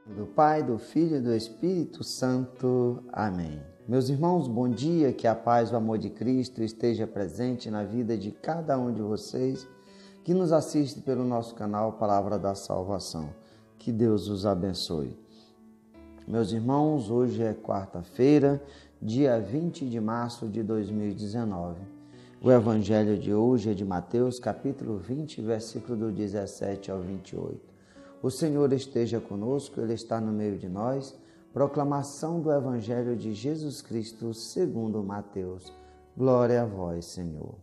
Do Pai, do Filho e do Espírito Santo. Amém. Meus irmãos, bom dia, que a paz e o amor de Cristo esteja presente na vida de cada um de vocês que nos assiste pelo nosso canal Palavra da Salvação. Que Deus os abençoe. Meus irmãos, hoje é quarta-feira, dia 20 de março de 2019. O evangelho de hoje é de Mateus, capítulo 20, versículo do 17 ao 28. O Senhor esteja conosco, Ele está no meio de nós. Proclamação do Evangelho de Jesus Cristo segundo Mateus. Glória a vós, Senhor.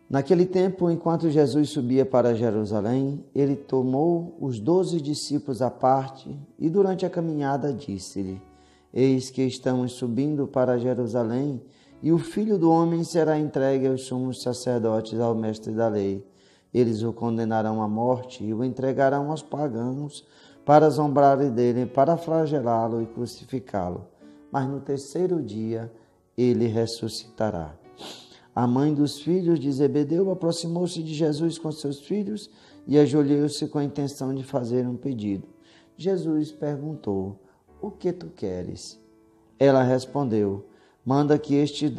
Naquele tempo, enquanto Jesus subia para Jerusalém, ele tomou os 12 discípulos à parte e durante a caminhada disse-lhe: Eis que estamos subindo para Jerusalém, e o Filho do Homem será entregue aos sumos sacerdotes, ao mestre da lei. Eles o condenarão à morte e o entregarão aos pagãos para zombrarem dele, para flagelá-lo e crucificá-lo. Mas no terceiro dia ele ressuscitará. A mãe dos filhos de Zebedeu aproximou-se de Jesus com seus filhos e ajoelhou-se com a intenção de fazer um pedido. Jesus perguntou: O que tu queres? Ela respondeu: Manda que estes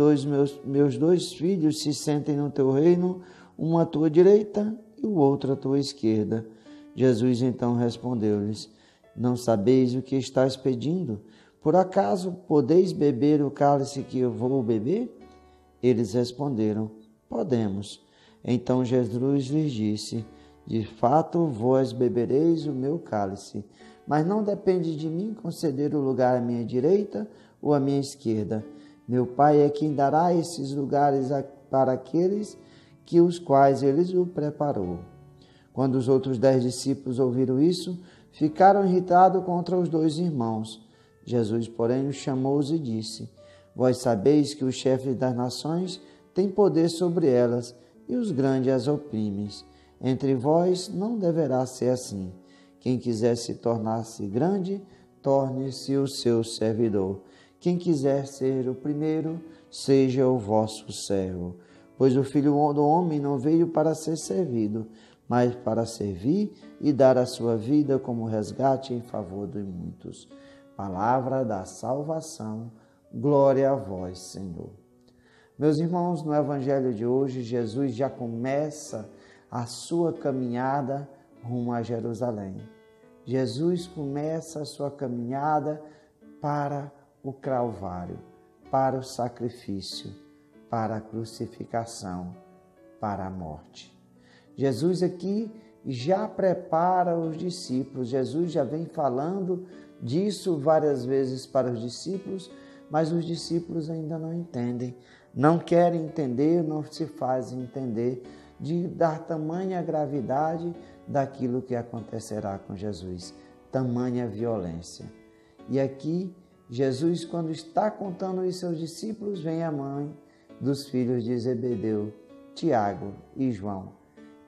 meus dois filhos se sentem no teu reino, um à tua direita e o outro à tua esquerda. Jesus então respondeu-lhes: Não sabeis o que estáis pedindo? Por acaso podeis beber o cálice que eu vou beber? Eles responderam: Podemos. Então Jesus lhes disse: De fato, vós bebereis o meu cálice, mas não depende de mim conceder o lugar à minha direita ou à minha esquerda. Meu Pai é quem dará esses lugares para aqueles que os quais ele o preparou. Quando os outros 10 discípulos ouviram isso, ficaram irritados contra os 2 irmãos. Jesus, porém, os chamou-os e disse: Vós sabeis que os chefes das nações têm poder sobre elas, e os grandes as oprimem. Entre vós não deverá ser assim. Quem quiser se tornar-se grande, torne-se o seu servidor. Quem quiser ser o primeiro, seja o vosso servo. Pois o Filho do Homem não veio para ser servido, mas para servir e dar a sua vida como resgate em favor de muitos. Palavra da salvação. Glória a vós, Senhor. Meus irmãos, no Evangelho de hoje, Jesus já começa a sua caminhada rumo a Jerusalém. Jesus começa a sua caminhada para o Calvário, para o sacrifício, para a crucificação, para a morte. Jesus aqui já prepara os discípulos. Jesus já vem falando disso várias vezes para os discípulos, mas os discípulos ainda não entendem, não querem entender, não se fazem entender de dar tamanha gravidade daquilo que acontecerá com Jesus, tamanha violência. E aqui, Jesus, quando está contando isso aos discípulos, vem a mãe dos filhos de Zebedeu, Tiago e João.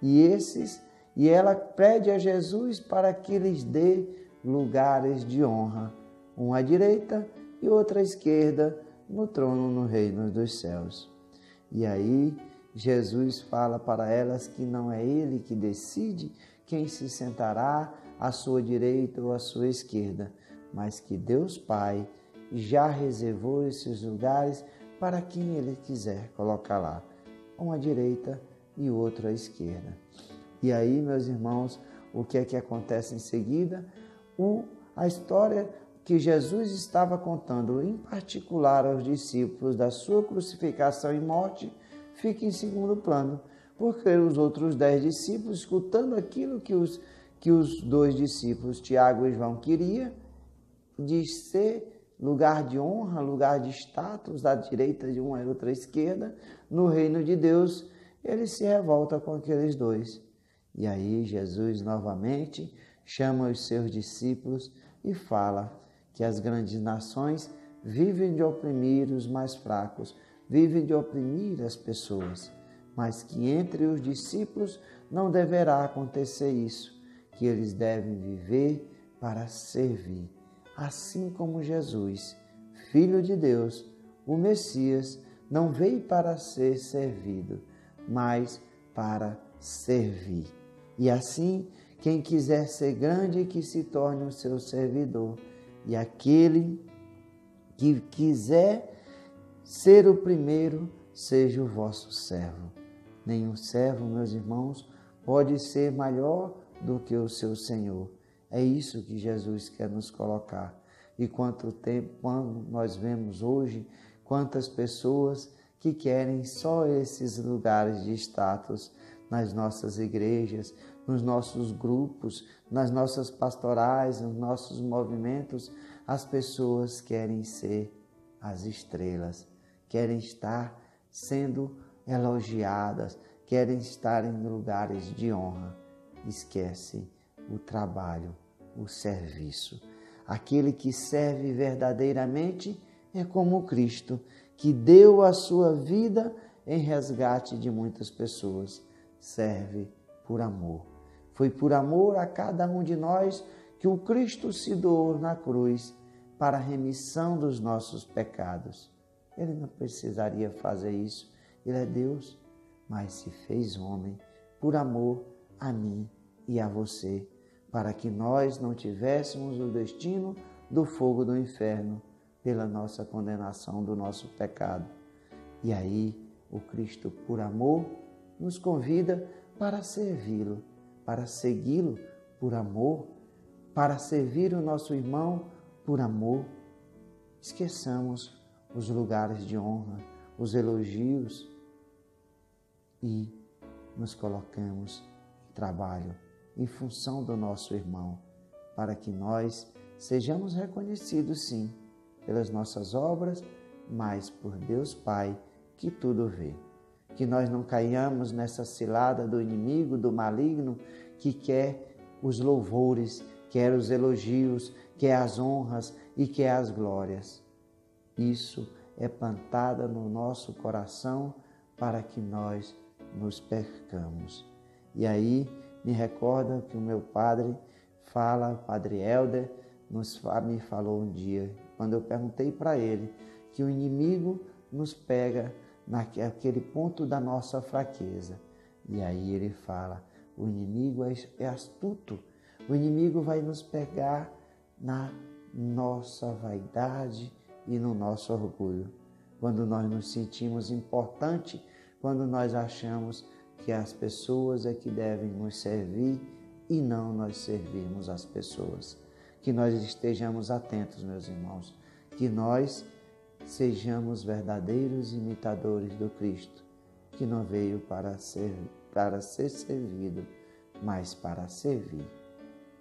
E ela pede a Jesus para que lhes dê lugares de honra, um à direita e outro à esquerda, no trono no reino dos céus. E aí, Jesus fala para elas que não é Ele que decide quem se sentará à sua direita ou à sua esquerda, mas que Deus Pai já reservou esses lugares para quem Ele quiser colocar lá, um à direita e outro à esquerda. E aí, meus irmãos, o que é que acontece em seguida? A história que Jesus estava contando, em particular aos discípulos, da sua crucificação e morte, fica em segundo plano, porque os outros 10 discípulos, escutando aquilo que os 2 discípulos, Tiago e João, queriam, de ser lugar de honra, lugar de status, da direita de uma e outra esquerda, no reino de Deus, ele se revolta com aqueles 2. E aí Jesus novamente chama os seus discípulos e fala que as grandes nações vivem de oprimir os mais fracos, vivem de oprimir as pessoas, mas que entre os discípulos não deverá acontecer isso, que eles devem viver para servir, assim como Jesus, Filho de Deus, o Messias, não veio para ser servido, mas para servir. E assim, quem quiser ser grande, que se torne o seu servidor. E aquele que quiser ser o primeiro, seja o vosso servo. Nenhum servo, meus irmãos, pode ser maior do que o seu Senhor. É isso que Jesus quer nos colocar. E quando nós vemos hoje, quantas pessoas que querem só esses lugares de status nas nossas igrejas, nos nossos grupos, nas nossas pastorais, nos nossos movimentos, as pessoas querem ser as estrelas, querem estar sendo elogiadas, querem estar em lugares de honra. Esquecem o trabalho, o serviço. Aquele que serve verdadeiramente é como Cristo, que deu a sua vida em resgate de muitas pessoas. Serve por amor. Foi por amor a cada um de nós que o Cristo se doou na cruz para a remissão dos nossos pecados. Ele não precisaria fazer isso. Ele é Deus, mas se fez homem por amor a mim e a você, para que nós não tivéssemos o destino do fogo do inferno pela nossa condenação do nosso pecado. E aí, o Cristo, por amor, nos convida para servi-lo, para segui-lo por amor, para servir o nosso irmão por amor. Esqueçamos os lugares de honra, os elogios e nos colocamos em trabalho, em função do nosso irmão, para que nós sejamos reconhecidos, sim, pelas nossas obras, mas por Deus Pai, que tudo vê. Que nós não caiamos nessa cilada do inimigo, do maligno, que quer os louvores, quer os elogios, quer as honras e quer as glórias. Isso é plantada no nosso coração para que nós nos percamos. E aí me recorda que o meu padre fala, Padre Helder, me falou um dia, quando eu perguntei para ele que o inimigo nos pega naquele ponto da nossa fraqueza. E aí ele fala, o inimigo é astuto, o inimigo vai nos pegar na nossa vaidade e no nosso orgulho. Quando nós nos sentimos importantes, quando nós achamos que as pessoas é que devem nos servir e não nós servirmos as pessoas. Que nós estejamos atentos, meus irmãos, que nós sejamos verdadeiros imitadores do Cristo, que não veio para ser servido, mas para servir.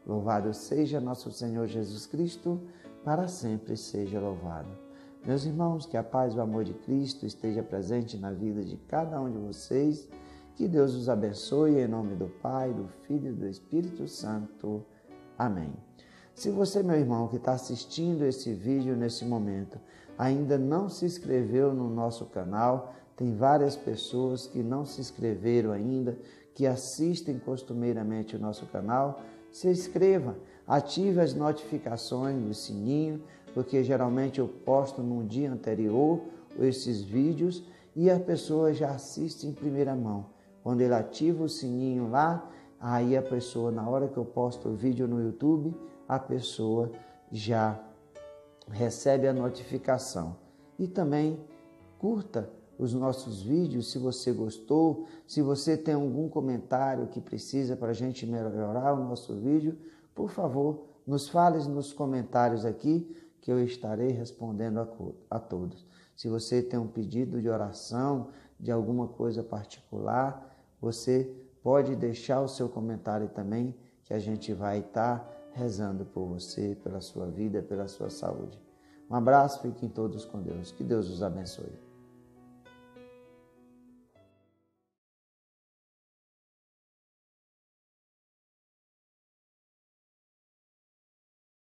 Louvado seja nosso Senhor Jesus Cristo, para sempre seja louvado. Meus irmãos, que a paz e o amor de Cristo esteja presente na vida de cada um de vocês. Que Deus os abençoe em nome do Pai, do Filho e do Espírito Santo. Amém. Se você, meu irmão, que está assistindo esse vídeo nesse momento, ainda não se inscreveu no nosso canal, tem várias pessoas que não se inscreveram ainda, que assistem costumeiramente o nosso canal, se inscreva, ative as notificações do sininho, porque geralmente eu posto no dia anterior esses vídeos e a pessoa já assiste em primeira mão. Quando ele ativa o sininho lá, aí a pessoa, na hora que eu posto o vídeo no YouTube, a pessoa já recebe a notificação. E também curta os nossos vídeos se você gostou, se você tem algum comentário que precisa para a gente melhorar o nosso vídeo, por favor, nos fale nos comentários aqui que eu estarei respondendo a todos. Se você tem um pedido de oração, de alguma coisa particular, você pode deixar o seu comentário também, que a gente vai estar rezando por você, pela sua vida, pela sua saúde. Um abraço, fiquem todos com Deus. Que Deus os abençoe.